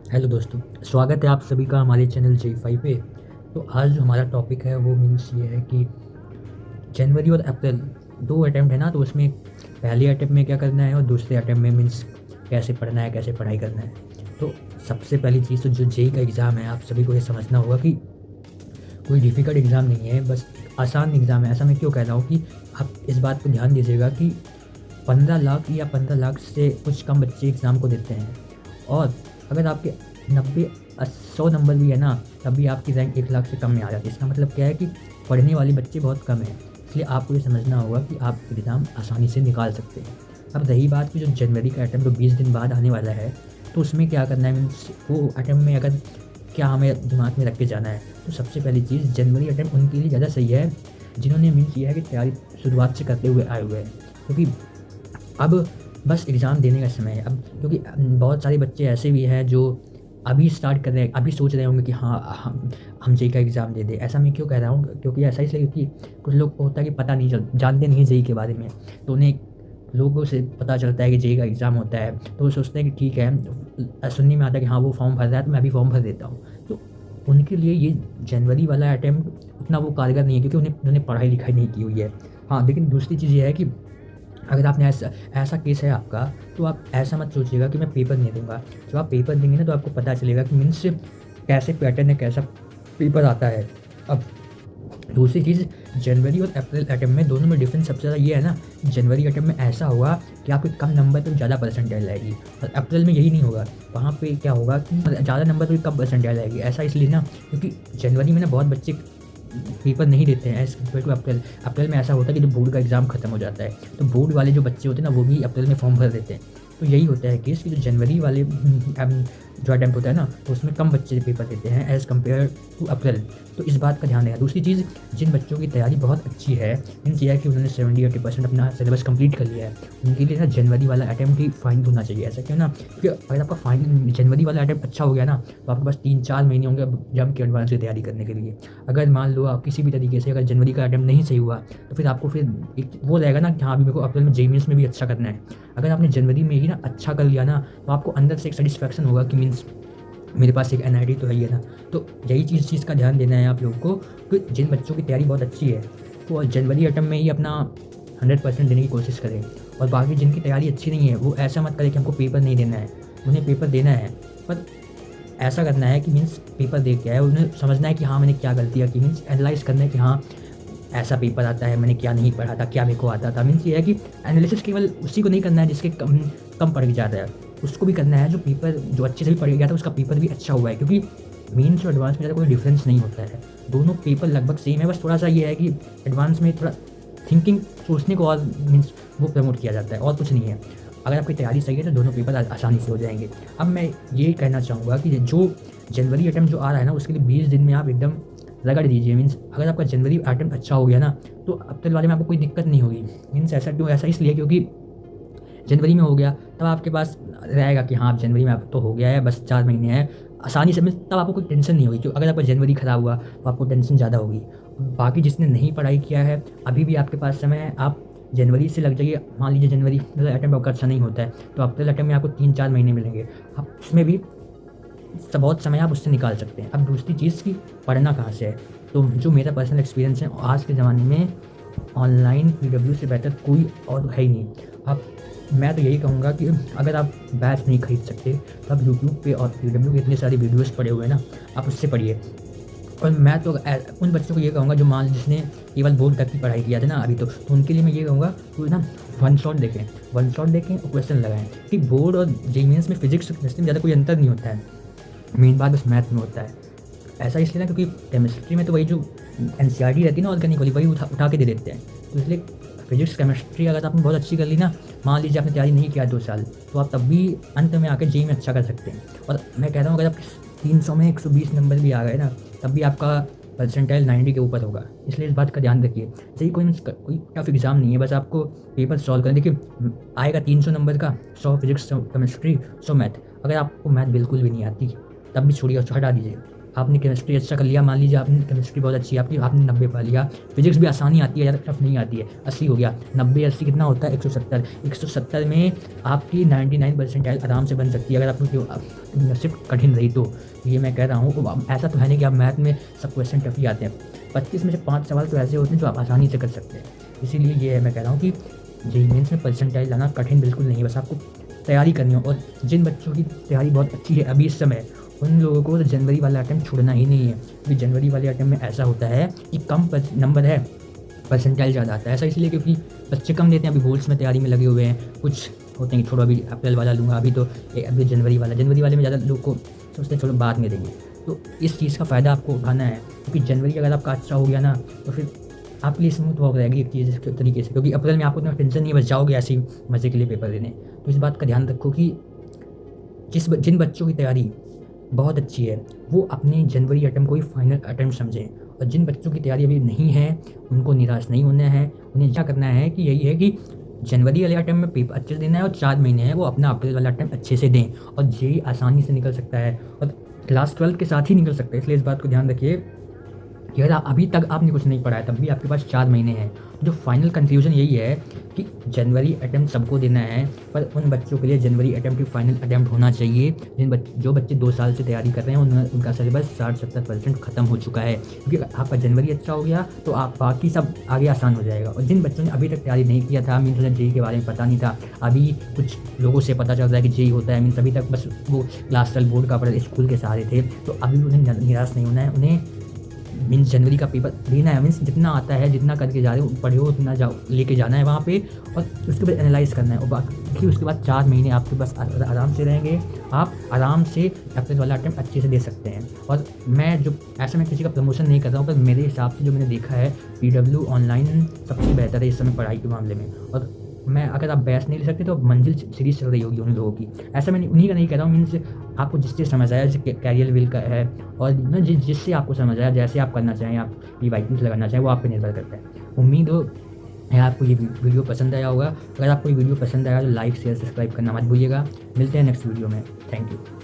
Hello दोस्तों, स्वागत है आप सभी का हमारे चैनल J5 पे। तो आज जो हमारा टॉपिक है वो मीन्स ये है कि जनवरी और अप्रैल दो अटैम्प्ट है ना, तो उसमें पहले अटैम्प्ट में क्या करना है और दूसरे अटैम्प्ट में मीन्स कैसे पढ़ना है, कैसे पढ़ाई करना है। तो सबसे पहली चीज़ तो जो जेई का एग्ज़ाम है, आप सभी को ये समझना होगा कि कोई डिफ़िकल्ट एग्ज़ाम नहीं है, बस आसान एग्ज़ाम है। ऐसा मैं क्यों कह रहा हूँ कि आप इस बात पर ध्यान दीजिएगा कि 15 लाख या 15 लाख से कुछ कम बच्चे एग्ज़ाम को देते हैं, और अगर आपके 90 100 नंबर भी है ना, तब भी आपकी रैंक 1 लाख से कम में आ जाती है। इसका मतलब क्या है कि पढ़ने वाले बच्चे बहुत कम हैं। इसलिए आपको ये समझना होगा कि आप एग्ज़ाम आसानी से निकाल सकते हैं। अब रही बात कि जो जनवरी का अटैम्प्ट जो 20 दिन बाद आने वाला है, तो उसमें क्या करना है, मीन्स वो अटैम्प्ट में अगर क्या हमें दिमाग में रख के जाना है, तो सबसे पहली चीज़ जनवरी अटैम्प्ट उनके लिए ज़्यादा सही है जिन्होंने मीन्स किया है कि तैयारी शुरुआत से करते हुए आए हुए हैं। क्योंकि अब बस एग्ज़ाम देने का समय है। अब क्योंकि बहुत सारे बच्चे ऐसे भी हैं जो अभी स्टार्ट कर रहे हैं, अभी सोच रहे होंगे कि हाँ, हम जेईई का एग्ज़ाम दे दें। ऐसा मैं क्यों कह रहा हूँ, क्योंकि ऐसा इसलिए क्योंकि कुछ लोग को होता है कि पता नहीं जानते नहीं हैं जेईई के बारे में। तो उन्हें लोगों से पता चलता है कि जेईई का एग्ज़ाम होता है, तो वो सोचते हैं कि ठीक है, सुनने में आता है कि हाँ, वो फॉर्म भर रहा है तो मैं भी फॉर्म भर देता हूँ। तो उनके लिए ये जनवरी वाला अटैम्प्ट उतना वो कारगर नहीं है, क्योंकि उन्होंने पढ़ाई लिखाई नहीं की हुई है। हाँ, लेकिन दूसरी चीज़ ये है कि अगर आपने ऐसा ऐसा केस है आपका, तो आप ऐसा मत सोचिएगा कि मैं पेपर नहीं दूँगा। जब आप पेपर देंगे ना, तो आपको पता चलेगा कि मीन्स कैसे पैटर्न है, कैसा पेपर आता है। अब दूसरी चीज़, जनवरी और अप्रैल अटेम्प्ट में दोनों में डिफरेंस सबसे ज़्यादा ये है ना, जनवरी अटेम्प्ट में ऐसा होगा कि आपके कम नंबर पर ज़्यादा परसेंटाइल आएगी, और अप्रैल में यही नहीं होगा। वहाँ पे क्या होगा कि ज़्यादा नंबर पर कम परसेंटाइल आएगी। ऐसा इसलिए ना, क्योंकि जनवरी में ना बहुत बच्चे पेपर नहीं देते हैं एज़ कम्पेयर टू अप्रैल। अप्रैल में ऐसा होता है कि जब बोर्ड का एग्ज़ाम खत्म हो जाता है, तो बोर्ड वाले जो बच्चे होते हैं ना, वो भी अप्रैल में फॉर्म भर देते हैं। तो यही होता है केस कि जो जनवरी वाले जो अटैम्प्ट होता है ना, तो उसमें कम बच्चे पेपर देते हैं एज़ कम्पेयर टू अप्रैल। तो इस बात का ध्यान रखना। दूसरी चीज़, जिन बच्चों की तैयारी बहुत अच्छी है, मीन्स ये है कि उन्होंने 70-80% अपना सिलेबस कंप्लीट कर लिया है, उनके लिए ना जनवरी वाला अटैम्प्ट ही फाइन होना चाहिए। ऐसा क्यों ना, क्योंकि अगर आपका फाइन जनवरी वाला अटैम्प्ट अच्छा हो गया ना, तो आपके पास 3-4 महीने होंगे जम के एडवांस की तैयारी करने के लिए। अगर मान लो आप किसी भी तरीके से अगर जनवरी का अटैम्प्ट नहीं सही हुआ, तो फिर आपको फिर एक वो रहेगा ना कि हाँ, अभी मेरे को अप्रैल में जेईई मेंस में भी अच्छा करना है। अगर आपने जनवरी में ही ना अच्छा कर लिया ना, तो आपको अंदर से एक सेटिस्फैक्शन होगा कि मीन्स मेरे पास एक एनआईटी तो है ही है ना। तो यही चीज़ का ध्यान देना है आप लोगों को कि जिन बच्चों की तैयारी बहुत अच्छी है, तो जनवरी अटैम्प्ट में ही अपना 100% देने की कोशिश करें। और बाकी जिनकी तैयारी अच्छी नहीं है, वो ऐसा मत करें कि हमको पेपर नहीं देना है। उन्हें पेपर देना है, पर ऐसा करना है कि मीन्स पेपर दे के आए, उन्हें समझना है कि हाँ, मैंने क्या गलतियाँ की, मीन्स एनालाइज़ करना है कि हाँ, ऐसा पेपर आता है, मैंने क्या नहीं पढ़ा था, क्या मेरे को आता था। मीन्स ये है कि एनालिसिस केवल उसी को नहीं करना है जिसके कम कम पढ़ के जाता है, उसको भी करना है जो पेपर जो अच्छे से भी पढ़ के गया था, उसका पेपर भी अच्छा हुआ है। क्योंकि मेंस और एडवांस में ज़्यादा कोई डिफरेंस नहीं होता है, दोनों पेपर लगभग सेम है। बस थोड़ा सा ये है कि एडवांस में थोड़ा थिंकिंग, सोचने को और मीन्स वो प्रमोट किया जाता है, और कुछ नहीं है। अगर आपकी तैयारी सही है तो दोनों पेपर आसानी से हो जाएंगे। अब मैं ये कहना चाहूँगा कि जो जनवरी अटैम्प्ट जो आ रहा है ना, उसके लिए 20 दिन में आप एकदम रगड़ दीजिए। मीन्स अगर आपका जनवरी अटेम्प्ट अच्छा हो गया ना, तो अप्रैल वाले में आपको कोई दिक्कत नहीं होगी। मीन्स ऐसा क्यों, ऐसा इसलिए क्योंकि जनवरी में हो गया, तब आपके पास रहेगा कि हाँ, अब जनवरी में अब तो हो गया है, बस 4 महीने हैं, आसानी से। मीन्स तब आपको कोई टेंशन नहीं होगी। क्यों, अगर आपका जनवरी खराब हुआ तो आपको टेंशन ज़्यादा होगी। बाकी जिसने नहीं पढ़ाई किया है, अभी भी आपके पास समय है, आप जनवरी से लग जाइए। मान लीजिए जनवरी अटेम्प्ट आपका अच्छा नहीं होता है, तो अप्रैल अटेम्प्ट में आपको 3-4 महीने मिलेंगे, आप उसमें भी बहुत समय आप उससे निकाल सकते हैं। अब दूसरी चीज़ की पढ़ना कहाँ से है, तो जो मेरा पर्सनल एक्सपीरियंस है, आज के ज़माने में ऑनलाइन पीडब्ल्यू से बेहतर कोई और है ही नहीं। आप मैं तो यही कहूँगा कि अगर आप बैच नहीं खरीद सकते, तो आप यूट्यूब पे और पीडब्ल्यू के इतने सारे वीडियोस पड़े हुए हैं ना, आप उससे पढ़िए। और मैं तो उन बच्चों को ये कहूँगा जो मान जिसने केवल बोर्ड तक की पढ़ाई किया था ना अभी, तो उनके लिए मैं ये कहूँगा कि ना वन शॉट देखें और क्वेश्चन लगाएं। कि बोर्ड और जेईई मेंस में फिजिक्स में ज़्यादा कोई अंतर नहीं होता है, मेन बात बस मैथ में होता है। ऐसा इसलिए ना, क्योंकि केमिस्ट्री में तो वही जो एनसीईआरटी रहती है ना ऑर्गेनिक वाली, वही उठा के दे देते हैं। तो इसलिए फिजिक्स केमिस्ट्री अगर आपने बहुत अच्छी कर ली ना, मान लीजिए आपने तैयारी नहीं किया 2 साल, तो आप तब भी अंत में आकर जेईई में अच्छा कर सकते हैं। और मैं कह रहा हूँ, अगर आप 300 में 120 नंबर भी आ गए ना, तब भी आपका परसेंटाइल 90 के ऊपर होगा। इसलिए इस बात का ध्यान रखिए। जेईई कोई टफ एग्ज़ाम नहीं है, बस आपको पेपर सॉल्व करना। देखिए, आएगा 300 नंबर का, 100 फिजिक्स, 100 केमिस्ट्री, 100 मैथ। अगर आपको मैथ बिल्कुल भी नहीं आती, तब भी छोड़िए, हटा दीजिए। आपने केमिस्ट्री अच्छा कर लिया, मान लीजिए आपने केमिस्ट्री बहुत अच्छी है आपकी, आपने 90 पा लिया। फिजिक्स भी आसानी आती है, ज़्यादा टफ नहीं आती है, 80 हो गया। 90-80 कितना होता है? 170। 170 में आपकी 99 परसेंटाइल आराम से बन सकती है, अगर आपकी नसीब कठिन रही तो। ये मैं कह रहा हूँ, ऐसा तो है नहीं कि आप मैथ में सब क्वेश्चन टफ ही आते हैं। 25 में से 5 सवाल तो ऐसे होते हैं जो आप आसानी से कर सकते हैं। इसीलिए ये है, मैं कह रहा हूँ कि जेईई मेंस में परसेंटाइल लाना कठिन बिल्कुल नहीं है, बस आपको तैयारी करनी हो। और जिन बच्चों की तैयारी बहुत अच्छी है अभी इस समय, उन लोगों को तो जनवरी वाला अटैम्प्ट छोड़ना ही नहीं है, क्योंकि जनवरी वाले अटैम्प्ट में ऐसा होता है कि कम नंबर है, परसेंटाइल ज़्यादा आता है। ऐसा इसलिए क्योंकि बच्चे कम देते हैं, अभी बोर्ड्स में तैयारी में लगे हुए हैं। कुछ होते हैं कि छोड़ो अभी अप्रैल वाला लूँगा, अभी जनवरी वाले में ज़्यादा लोग को सोचते हैं चलो बाद में देंगे। तो इस चीज़ का फ़ायदा आपको उठाना है, क्योंकि जनवरी अगर आपका अच्छा हो गया ना तो फिर आपके लिए स्मूथ हो रहेगी एक चीज़ के तरीके से, क्योंकि अप्रैल में आपको इतना टेंशन नहीं, बच जाओगे ऐसे ही मज़े के लिए पेपर देने। तो इस बात का ध्यान रखो कि जिन बच्चों की तैयारी बहुत अच्छी है वो अपने जनवरी अटैम्प्ट को ही फाइनल अटैम्प्ट समझें, और जिन बच्चों की तैयारी अभी नहीं है उनको निराश नहीं होना है। उन्हें क्या करना है कि यही है कि जनवरी वाले अटैम्प्ट में पेपर अच्छे से देना है, और 4 महीने हैं वो अपना अप्रैल वाला अटैम्प्ट अच्छे से दें, और जेईई आसानी से निकल सकता है और क्लास 12 के साथ ही निकल सकता है। इसलिए इस बात को ध्यान रखिए कि अगर अभी तक आपने कुछ नहीं पढ़ा है तब भी आपके पास 4 महीने हैं। जो फाइनल कंक्लूजन यही है कि जनवरी अटैम्प्ट सबको देना है, पर उन बच्चों के लिए जनवरी अटैम्प्ट ही फाइनल अटैम्प्ट होना चाहिए जो बच्चे 2 साल से तैयारी कर रहे हैं, उनका सिलेबस 60-70% ख़त्म हो चुका है। क्योंकि आपका जनवरी अच्छा हो गया तो आप बाकी सब आगे आसान हो जाएगा। और जिन बच्चों ने अभी तक तैयारी नहीं किया था, मीन्स उन्हें जेईई के बारे में पता नहीं था, अभी कुछ लोगों से पता चल रहा है कि जेईई होता है, मीन्स अभी तक बस वो क्लास 12 बोर्ड का पढ़े स्कूल के सहारे थे, तो अभी उन्हें निराश नहीं होना है। उन्हें मीन्स जनवरी का पेपर देना है, मीन्स जितना आता है जितना करके जा रहे हो पढ़े हो उतना जाओ लेके जाना है वहाँ पे, और उसके बाद एनालाइज करना है। और बाकी उसके बाद 4 महीने आपके पास आराम से रहेंगे, आप आराम से अप्रैल वाला अटैम्प्ट अच्छे से दे सकते हैं। और मैं किसी का प्रमोशन नहीं कर रहा हूँ, पर मेरे हिसाब से जो मैंने देखा है PW ऑनलाइन सबसे बेहतर है इस समय पढ़ाई के मामले में। और मैं अगर आप बैच नहीं ले सकते तो मंजिल सीरीज चल रही होगी उन लोगों की, ऐसा मैं उन्हीं का नहीं कह रहा हूँ। मीन्स आपको जिससे समझ आया, जैसे कैरियर विल का है, और जिससे आपको समझ आया, जैसे आप करना चाहें, आप ये वाइकिंग्स लगाना चाहें, वो आप पे निर्भर करता है। उम्मीद हो है आपको ये वीडियो पसंद आया होगा। अगर आपको ये वीडियो पसंद आया तो लाइक शेयर सब्सक्राइब करना मत भूलिएगा। मिलते हैं नेक्स्ट वीडियो में। Thank you.